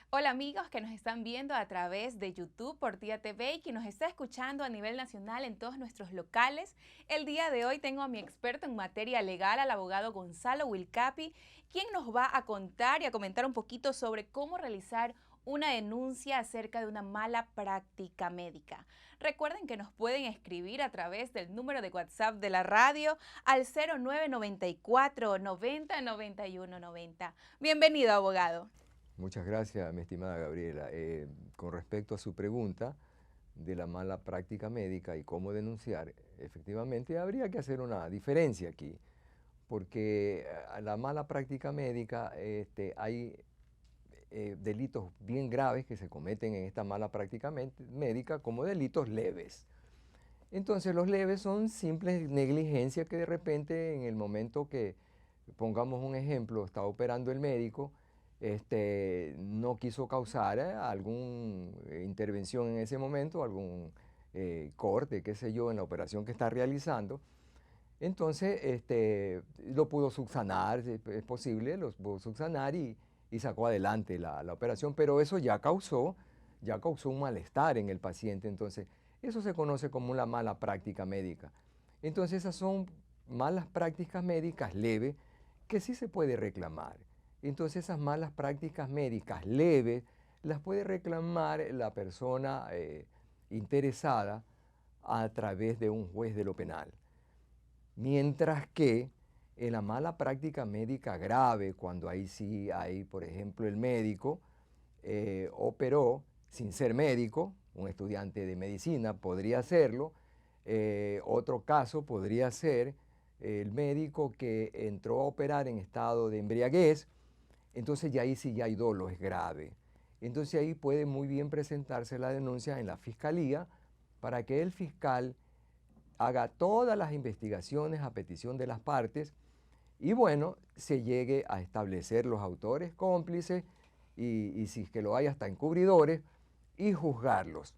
Hola amigos que nos están viendo a través de YouTube por Tía TV y que nos está escuchando a nivel nacional en todos nuestros locales. El día de hoy tengo a mi experto en materia legal, al abogado Gonzalo Wilcapi, quien nos va a contar y a comentar un poquito sobre cómo realizar una denuncia acerca de una mala práctica médica. Recuerden que nos pueden escribir a través del número de WhatsApp de la radio al 0994 90 91 90. Bienvenido, abogado. Muchas gracias, mi estimada Gabriela. Con respecto a su pregunta de la mala práctica médica y cómo denunciar, efectivamente habría que hacer una diferencia aquí, porque la mala práctica médica, hay delitos bien graves que se cometen en esta mala práctica médica como delitos leves. Entonces los leves son simples negligencias que de repente en el momento que, pongamos un ejemplo, está operando el médico, no quiso causar alguna intervención en ese momento, algún corte, qué sé yo, en la operación que está realizando. Entonces lo pudo subsanar, es posible, lo pudo subsanar y sacó adelante la operación, pero eso ya causó un malestar en el paciente. Entonces eso se conoce como una mala práctica médica. Entonces esas son malas prácticas médicas leves que sí se puede reclamar. Entonces esas malas prácticas médicas leves las puede reclamar la persona interesada a través de un juez de lo penal. Mientras que en la mala práctica médica grave, cuando ahí sí hay, por ejemplo, el médico operó sin ser médico, un estudiante de medicina podría hacerlo. Otro caso podría ser el médico que entró a operar en estado de embriaguez, entonces ya ahí sí ya hay dolo, es grave. Entonces ahí puede muy bien presentarse la denuncia en la fiscalía para que el fiscal haga todas las investigaciones a petición de las partes y bueno, se llegue a establecer los autores cómplices y si es que lo hay hasta encubridores y juzgarlos.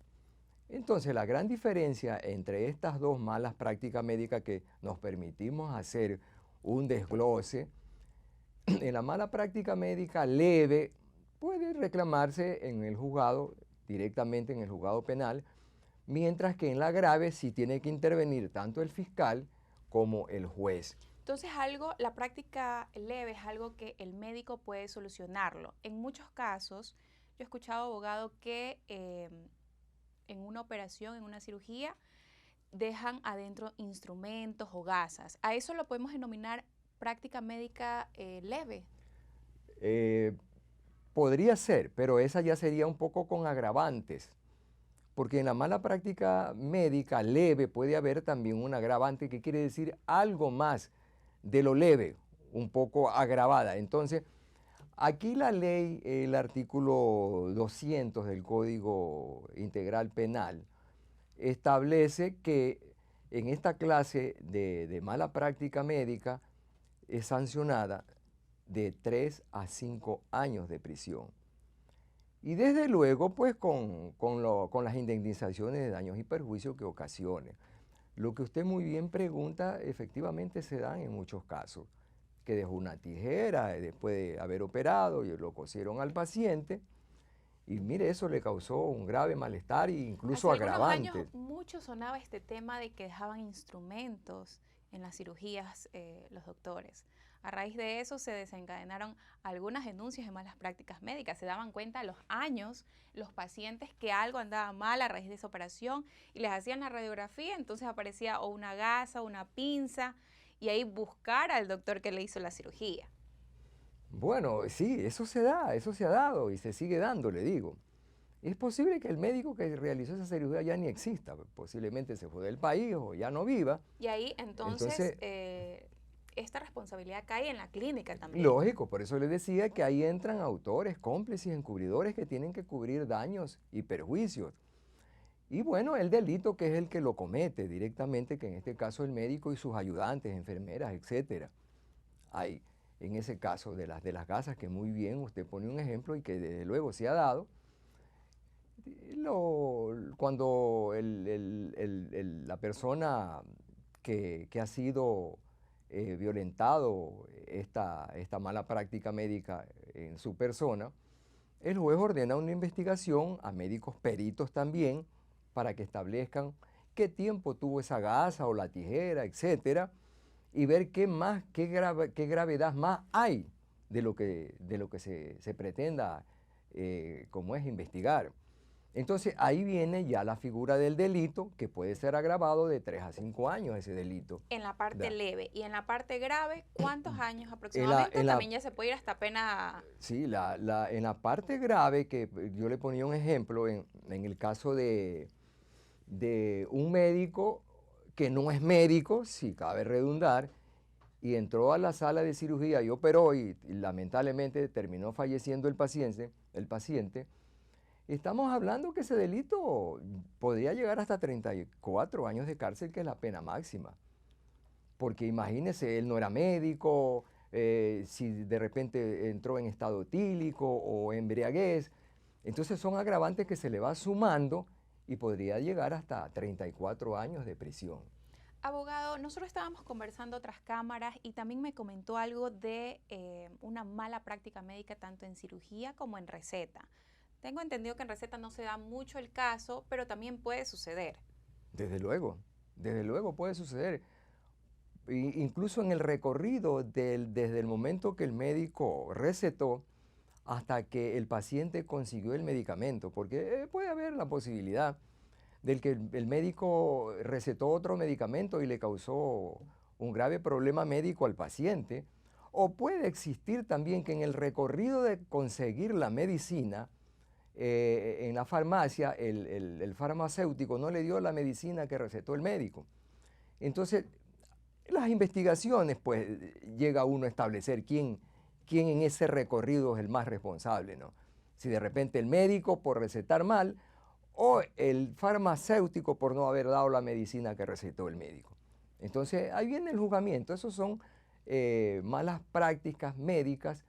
Entonces la gran diferencia entre estas dos malas prácticas médicas que nos permitimos hacer un desglose, en la mala práctica médica leve puede reclamarse en el juzgado, directamente en el juzgado penal, mientras que en la grave sí tiene que intervenir tanto el fiscal como el juez. Entonces, la práctica leve es algo que el médico puede solucionarlo. En muchos casos, yo he escuchado abogado que en una operación, en una cirugía, dejan adentro instrumentos o gasas. A eso lo podemos denominar práctica médica leve. Eh, Podría ser, pero esa ya sería un poco con agravantes, porque en la mala práctica médica leve puede haber también un agravante que quiere decir algo más de lo leve, un poco agravada. Entonces, aquí la ley, el artículo 200 del Código Integral Penal, establece que en esta clase de mala práctica médica es sancionada de 3 a 5 años de prisión. Y desde luego, pues con las indemnizaciones de daños y perjuicios que ocasione. Lo que usted muy bien pregunta, efectivamente se dan en muchos casos, que dejó una tijera después de haber operado y lo cosieron al paciente, y mire, eso le causó un grave malestar e Hace incluso algunos años agravantes. mucho sonaba este tema de que dejaban instrumentos en las cirugías los doctores. A raíz de eso se desencadenaron algunas denuncias de malas prácticas médicas. Se daban cuenta a los años los pacientes que algo andaba mal a raíz de esa operación y les hacían la radiografía, entonces aparecía o una gasa, una pinza y ahí buscar al doctor que le hizo la cirugía. Bueno, sí, eso se da, eso se ha dado y se sigue dando, le digo. Es posible que el médico que realizó esa cirugía ya ni exista, posiblemente se fue del país o ya no viva. Y ahí entonces Entonces, esta responsabilidad cae en la clínica también. lógico, por eso le decía que ahí entran autores, cómplices, encubridores que tienen que cubrir daños y perjuicios. Y bueno, el delito que es el que lo comete directamente, que en este caso el médico y sus ayudantes, enfermeras, etcétera. Hay en ese caso de las gasas, que muy bien usted pone un ejemplo y que desde luego se ha dado, cuando la persona que ha sido violentado esta mala práctica médica en su persona, el juez ordena una investigación a médicos peritos también para que establezcan qué tiempo tuvo esa gasa o la tijera, etcétera, y ver qué gravedad más hay de lo que se pretenda, como es investigar. Entonces ahí viene ya la figura del delito, que puede ser agravado de 3 a 5 años ese delito. En la parte leve y en la parte grave, ¿cuántos años En la, aproximadamente? También ya se puede ir hasta pena. sí, en la parte grave, que yo le ponía un ejemplo, en el caso de un médico que no es médico, si cabe redundar, y entró a la sala de cirugía y operó y lamentablemente terminó falleciendo el paciente, estamos hablando que ese delito podría llegar hasta 34 años de cárcel, que es la pena máxima. Porque imagínese, él no era médico, si de repente entró en estado etílico o embriaguez, entonces son agravantes que se le va sumando y podría llegar hasta 34 años de prisión. Abogado, nosotros estábamos conversando otras cámaras y también me comentó algo de una mala práctica médica tanto en cirugía como en receta. Tengo entendido que en receta no se da mucho el caso, pero también puede suceder. Desde luego puede suceder. Incluso en el recorrido desde el momento que el médico recetó hasta que el paciente consiguió el medicamento, porque puede haber la posibilidad del que el médico recetó otro medicamento y le causó un grave problema médico al paciente, o puede existir también que en el recorrido de conseguir la medicina, en la farmacia, el farmacéutico no le dio la medicina que recetó el médico. Entonces, las investigaciones, pues, llega uno a establecer quién en ese recorrido es el más responsable, ¿no? Si de repente el médico por recetar mal, o el farmacéutico por no haber dado la medicina que recetó el médico. Entonces, ahí viene el juzgamiento. Esos son malas prácticas médicas,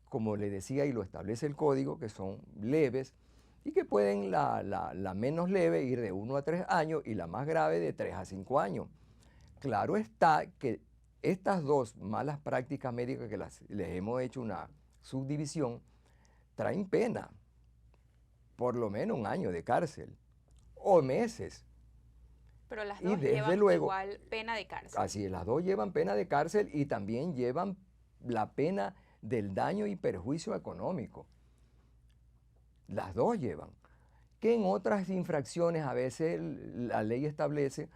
como le decía y lo establece el código, que son leves y que pueden, la menos leve, ir de 1 a 3 años y la más grave de 3 a 5 años. Claro está que estas dos malas prácticas médicas que les hemos hecho una subdivisión, traen pena, por lo menos 1 año de cárcel, o meses. Pero las dos llevan igual pena de cárcel. Así es, las dos llevan pena de cárcel y también llevan la pena del daño y perjuicio económico. Las dos llevan. Que en otras infracciones a veces la ley establece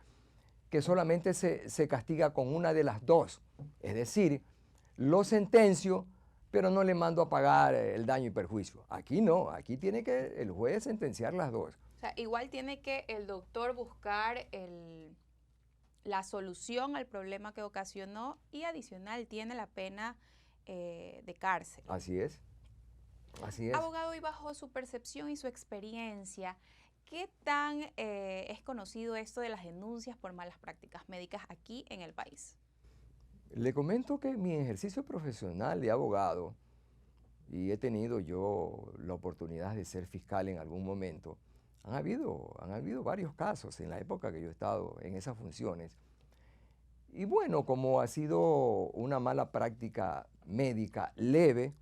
que solamente se castiga con una de las dos. Es decir, lo sentencio, pero no le mando a pagar el daño y perjuicio. Aquí no, aquí tiene que el juez sentenciar las dos. O sea, igual tiene que el doctor buscar la solución al problema que ocasionó y adicional tiene la pena de cárcel. Así es. Así es. Abogado, y bajo su percepción y su experiencia, ¿qué tan es conocido esto de las denuncias por malas prácticas médicas aquí en el país? Le comento que en mi ejercicio profesional de abogado, y he tenido yo la oportunidad de ser fiscal en algún momento, han habido varios casos en la época que yo he estado en esas funciones. Y bueno, como ha sido una mala práctica médica leve,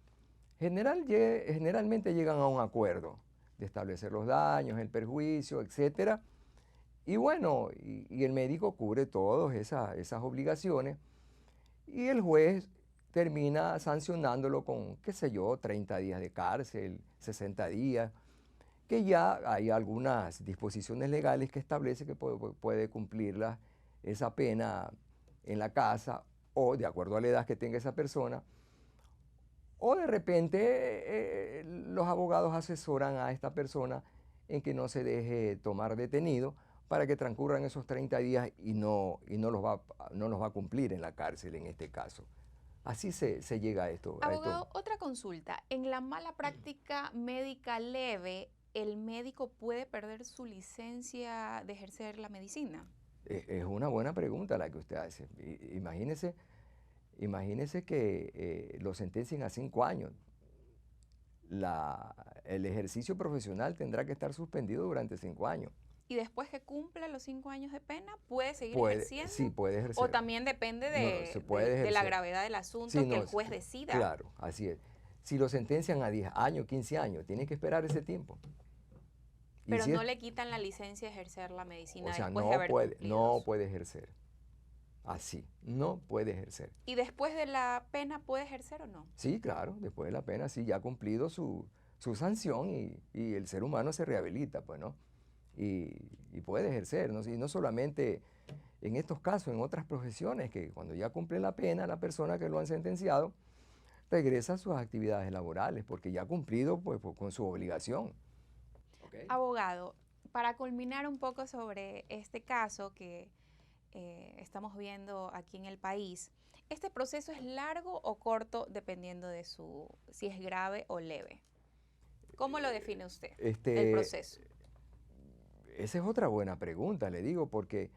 generalmente llegan a un acuerdo de establecer los daños, el perjuicio, etc. Y bueno, y el médico cubre todas esas obligaciones y el juez termina sancionándolo con, qué sé yo, 30 días de cárcel, 60 días, que ya hay algunas disposiciones legales que establece que puede cumplirla esa pena en la casa o de acuerdo a la edad que tenga esa persona. O de repente los abogados asesoran a esta persona en que no se deje tomar detenido para que transcurran esos 30 días y no los va a cumplir en la cárcel en este caso. Así se llega a esto. Abogado, otra consulta. En la mala práctica médica leve, ¿el médico puede perder su licencia de ejercer la medicina? Es una buena pregunta la que usted hace. Imagínese que lo sentencien a 5 años. El ejercicio profesional tendrá que estar suspendido durante 5 años. Y después que cumpla los 5 años de pena, ¿puede seguir ejerciendo? Sí, puede ejercer. ¿O también depende de la gravedad del asunto que el juez decida? Claro, así es. Si lo sentencian a 10 años, 15 años, tiene que esperar ese tiempo. Pero no le quitan la licencia de ejercer la medicina o sea, después de haber cumplido. no puede ejercer. Así, no puede ejercer. ¿Y después de la pena puede ejercer o no? Sí, claro, después de la pena, sí, ya ha cumplido su sanción y el ser humano se rehabilita, pues, ¿no? Y puede ejercer, ¿no? Y no solamente en estos casos, en otras profesiones, que cuando ya cumple la pena, la persona que lo han sentenciado regresa a sus actividades laborales, porque ya ha cumplido pues, con su obligación. ¿Okay? Abogado, para culminar un poco sobre este caso que estamos viendo aquí en el país, ¿este proceso es largo o corto dependiendo de si es grave o leve? ¿Cómo lo define usted, el proceso? Esa es otra buena pregunta, le digo, porque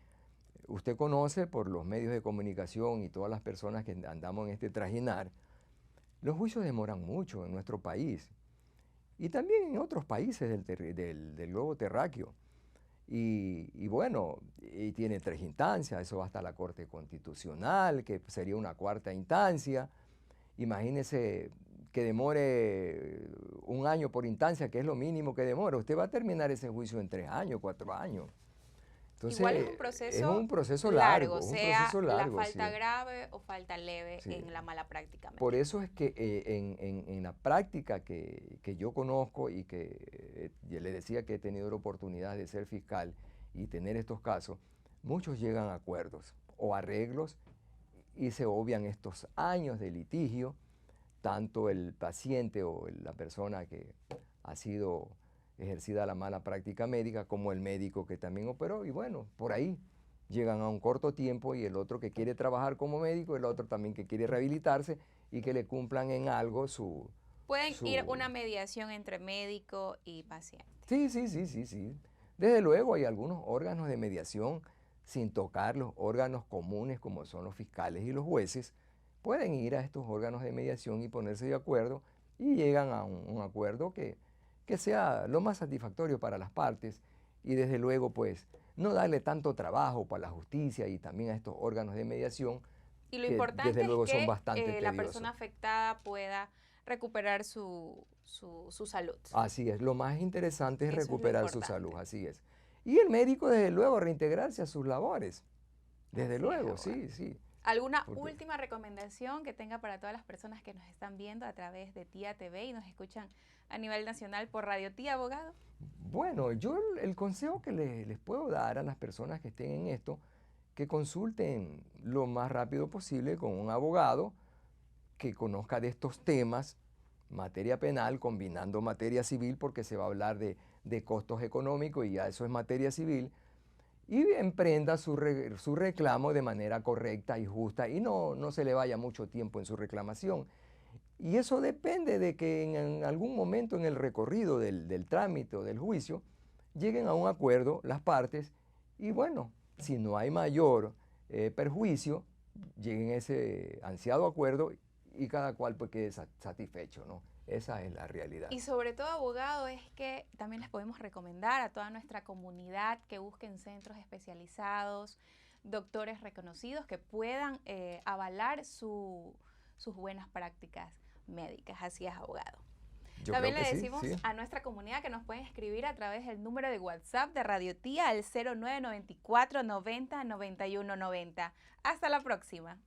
usted conoce por los medios de comunicación y todas las personas que andamos en este trajinar, los juicios demoran mucho en nuestro país y también en otros países del globo terráqueo. Y bueno, y tiene 3 instancias, eso va hasta la Corte Constitucional, que sería una 4ª instancia. Imagínese que demore 1 año por instancia, que es lo mínimo que demora. Usted va a terminar ese juicio en 3 años, 4 años. Entonces, igual es un proceso largo, sea la falta grave o falta leve en la mala práctica médica. Por eso es que en la práctica que yo conozco y que yo le decía que he tenido la oportunidad de ser fiscal y tener estos casos, muchos llegan a acuerdos o arreglos y se obvian estos años de litigio, tanto el paciente o la persona que ha sido ejercida la mala práctica médica, como el médico que también operó, y bueno, por ahí llegan a un corto tiempo y el otro que quiere trabajar como médico, el otro también que quiere rehabilitarse y que le cumplan en algo su... ¿Pueden ir una mediación entre médico y paciente? Sí. Desde luego hay algunos órganos de mediación, sin tocar los órganos comunes como son los fiscales y los jueces, pueden ir a estos órganos de mediación y ponerse de acuerdo y llegan a un acuerdo que sea lo más satisfactorio para las partes y desde luego pues no darle tanto trabajo para la justicia y también a estos órganos de mediación. Y lo importante es que la persona afectada pueda recuperar su salud. Así es, lo más interesante es recuperar su salud, así es. Y el médico desde luego reintegrarse a sus labores, desde luego, sí. ¿Alguna última recomendación que tenga para todas las personas que nos están viendo a través de Tía TV y nos escuchan a nivel nacional por Radio Tía, abogado? Bueno, yo el consejo que les puedo dar a las personas que estén en esto, que consulten lo más rápido posible con un abogado que conozca de estos temas, materia penal, combinando materia civil, porque se va a hablar de costos económicos y ya eso es materia civil, y emprenda su reclamo de manera correcta y justa y no se le vaya mucho tiempo en su reclamación. Y eso depende de que en algún momento en el recorrido del trámite o del juicio lleguen a un acuerdo las partes y bueno, si no hay mayor perjuicio, lleguen a ese ansiado acuerdo y cada cual pues quede satisfecho, ¿no? Esa es la realidad. Y sobre todo, abogado, es que también les podemos recomendar a toda nuestra comunidad que busquen centros especializados, doctores reconocidos que puedan avalar sus buenas prácticas médicas. Así es, abogado. También le decimos a nuestra comunidad que nos pueden escribir a través del número de WhatsApp de Radio Tía al 0994 90 91 90. Hasta la próxima.